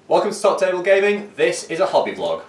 Welcome to Top Table Gaming. This is a hobby vlog.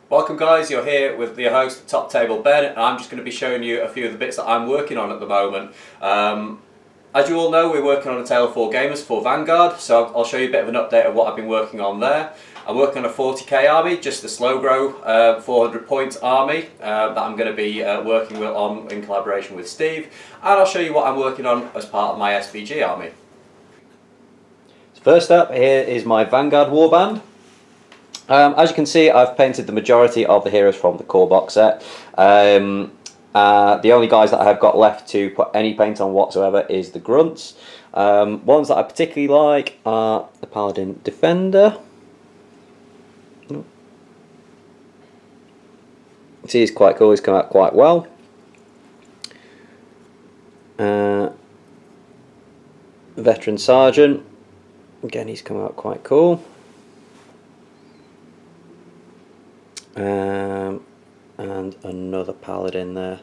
Welcome guys, you're here with your host Top Table Ben, and I'm just going to be showing you a few of the bits that I'm working on at the moment. As you all know, we're working on a Tale of Four Gamers for Vanguard, so I'll show you a bit of an update of what I've been working on there. I'm working on a 40k army, just a slow grow 400 point army that I'm going to be working on in collaboration with Steve, and I'll show you what I'm working on as part of my SBG army. So first up, here is my Vanguard Warband. As you can see, I've painted the majority of the heroes from the core box set. The only guys that I have got left to put any paint on whatsoever is the grunts. Ones that I particularly like are the Paladin Defender. See, he's quite cool, he's come out quite well. Veteran Sergeant, again he's come out quite cool. And another Paladin there.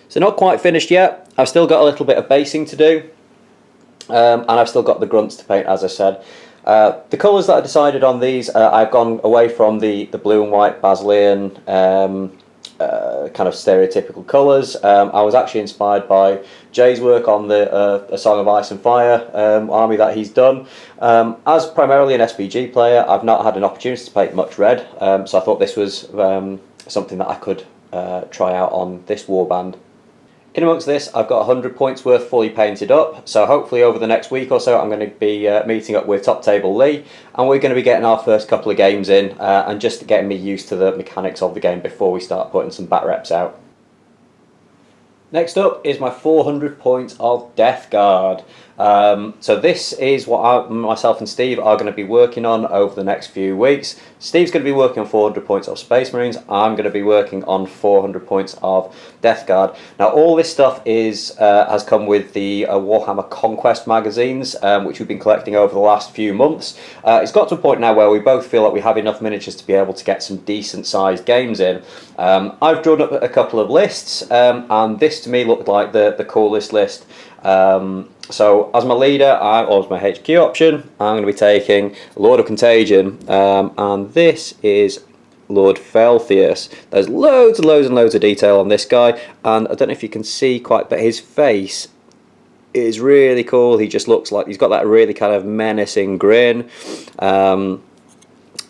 So not quite finished yet. I've still got a little bit of basing to do, and I've still got the grunts to paint, as I said. The colours that I decided on these, I've gone away from the blue and white Basilean kind of stereotypical colours. I was actually inspired by Jay's work on the A Song of Ice and Fire army that he's done. As primarily an SBG player, I've not had an opportunity to paint much red, so I thought this was something that I could try out on this warband. In amongst this, I've got 100 points worth fully painted up, so hopefully over the next week or so I'm going to be meeting up with Top Table Lee, and we're going to be getting our first couple of games in and just getting me used to the mechanics of the game before we start putting some bat reps out. Next up is my 400 points of Death Guard. So this is what myself and Steve are going to be working on over the next few weeks. Steve's going to be working on 400 points of Space Marines. I'm going to be working on 400 points of Death Guard. Now all this stuff has come with the Warhammer Conquest magazines, which we've been collecting over the last few months. It's got to a point now where we both feel like we have enough miniatures to be able to get some decent sized games in. I've drawn up a couple of lists, and this to me looked like the coolest list. So as my leader, or as my HQ option, I'm going to be taking Lord of Contagion, and this is Lord Felthius. There's loads and loads and loads of detail on this guy, and I don't know if you can see quite, but his face is really cool. He just looks like he's got that really kind of menacing grin.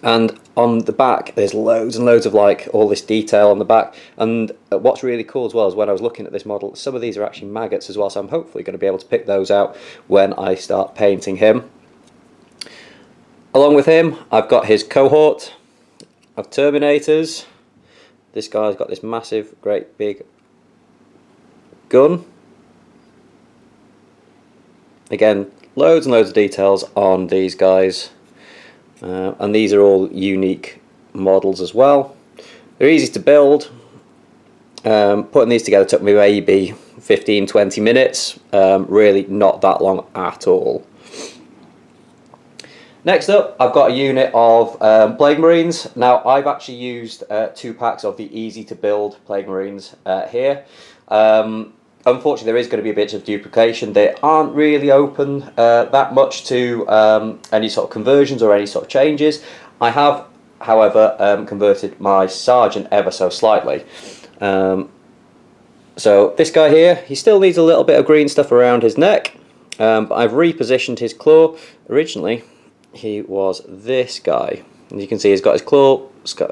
And on the back there's loads and loads of like all this detail on the back, and what's really cool as well is when I was looking at this model, some of these are actually maggots as well, so I'm hopefully going to be able to pick those out when I start painting him. Along with him I've got his cohort of Terminators. This guy's got this massive great big gun. Again, loads and loads of details on these guys. And these are all unique models as well. They're easy to build. Putting these together took me maybe 15-20 minutes. Really not that long at all. Next up, I've got a unit of Plague Marines. Now I've actually used 2 packs of the easy to build Plague Marines here. Unfortunately, there is going to be a bit of duplication. They aren't really open that much to any sort of conversions or any sort of changes. I have, however, converted my Sergeant ever so slightly. So this guy here, he still needs a little bit of green stuff around his neck, but I've repositioned his claw. Originally, he was this guy. As you can see, he's got his claw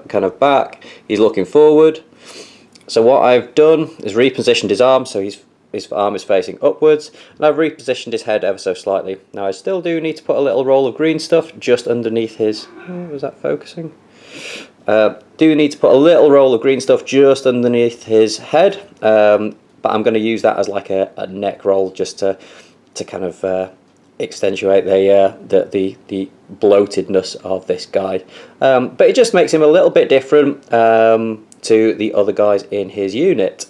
kind of back. He's looking forward. So what I've done is repositioned his arm, so his arm is facing upwards, and I've repositioned his head ever so slightly. Now I still do need to put a little roll of green stuff just underneath his... was that focusing? Do need to put a little roll of green stuff just underneath his head, but I'm going to use that as like a neck roll just to kind of accentuate the bloatedness of this guy, but it just makes him a little bit different to the other guys in his unit.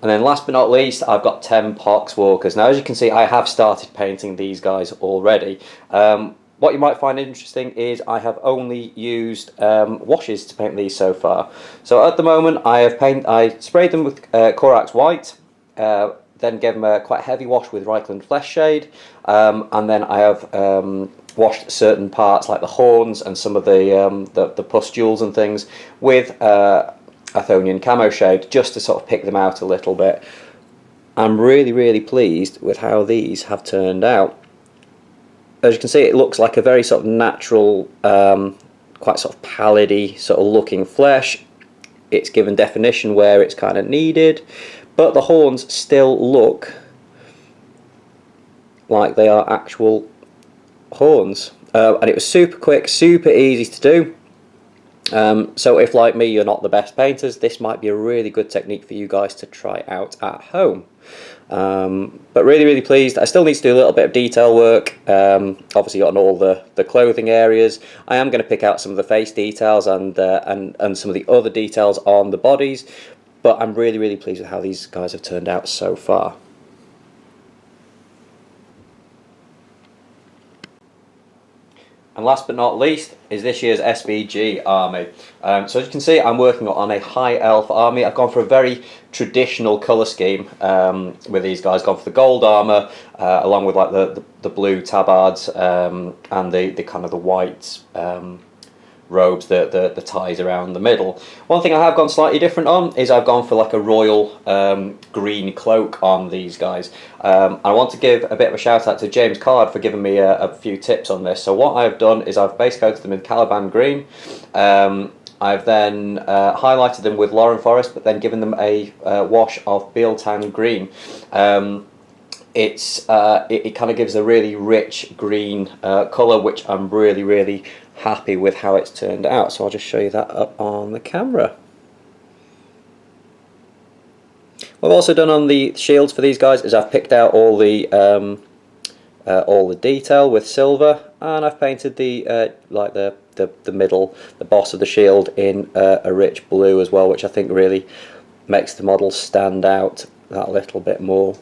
And then last but not least, I've got 10 Poxwalkers. Now, as you can see, I have started painting these guys already. What you might find interesting is I have only used washes to paint these so far. So at the moment, I sprayed them with Corax White, then gave them a quite heavy wash with Reichland Flesh Shade, and then I have washed certain parts like the horns and some of the pustules and things with Athonian Camo Shade, just to sort of pick them out a little bit. I'm really pleased with how these have turned out. As you can see, it looks like a very sort of natural, quite sort of pallidy sort of looking flesh. It's given definition where it's kind of needed, but the horns still look like they are actual horns. And it was super quick, super easy to do. So if, like me, you're not the best painters, this might be a really good technique for you guys to try out at home. But really pleased. I still need to do a little bit of detail work, obviously on all the clothing areas. I am going to pick out some of the face details and some of the other details on the bodies, but I'm really pleased with how these guys have turned out so far. And last but not least is this year's SBG army. So as you can see, I'm working on a high elf army. I've gone for a very traditional colour scheme with these guys. Gone for the gold armour, along with like the blue tabards and the kind of the white robes, the ties around the middle. One thing I have gone slightly different on is I've gone for like a royal green cloak on these guys. I want to give a bit of a shout out to James Card for giving me a few tips on this. So what I've done is I've base coated them in Caliban green. I've then highlighted them with Lauren Forest, but then given them a wash of Bealtown green. It kind of gives a really rich green colour, which I'm really happy with how it's turned out. So I'll just show you that up on the camera. What I've also done on the shields for these guys is I've picked out all the detail with silver, and I've painted the like the middle, the boss of the shield in a rich blue as well, which I think really makes the model stand out that little bit more.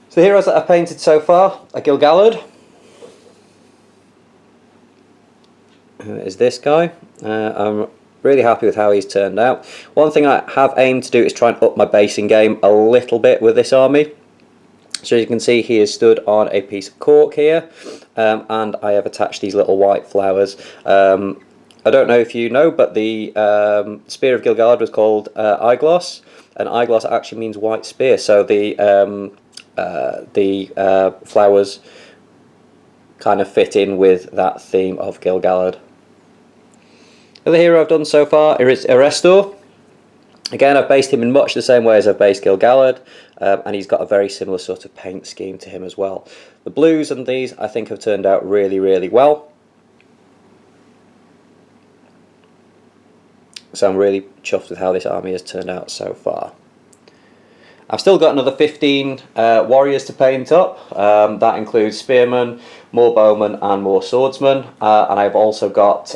So the heroes that I've painted so far are Gil-galad. Is this guy. I'm really happy with how he's turned out. One thing I have aimed to do is try and up my basing game a little bit with this army. So as you can see, he is stood on a piece of cork here, and I have attached these little white flowers. I don't know if you know, but the spear of Gil-galad was called Aiglos, and Aiglos actually means white spear. So the flowers kind of fit in with that theme of Gil-galad. The other hero I've done so far is Erestor. Again, I've based him in much the same way as I've based Gil-galad, and he's got a very similar sort of paint scheme to him as well. The blues and these I think have turned out really well. So I'm really chuffed with how this army has turned out so far. I've still got another 15 warriors to paint up. That includes spearmen, more bowmen and more swordsmen, and I've also got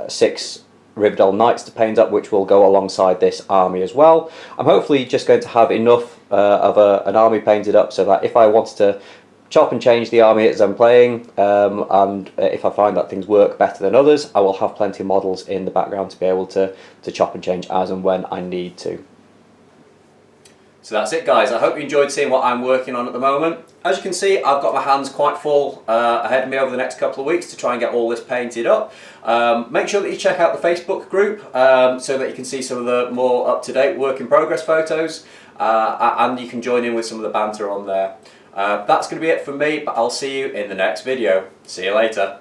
6 Rivendell Knights to paint up, which will go alongside this army as well. I'm hopefully just going to have enough of an army painted up so that if I wanted to chop and change the army as I'm playing, and if I find that things work better than others, I will have plenty of models in the background to be able to chop and change as and when I need to. So that's it, guys. I hope you enjoyed seeing what I'm working on at the moment. As you can see, I've got my hands quite full ahead of me over the next couple of weeks to try and get all this painted up. Make sure that you check out the Facebook group so that you can see some of the more up-to-date work in progress photos, and you can join in with some of the banter on there. That's going to be it from me, but I'll see you in the next video. See you later.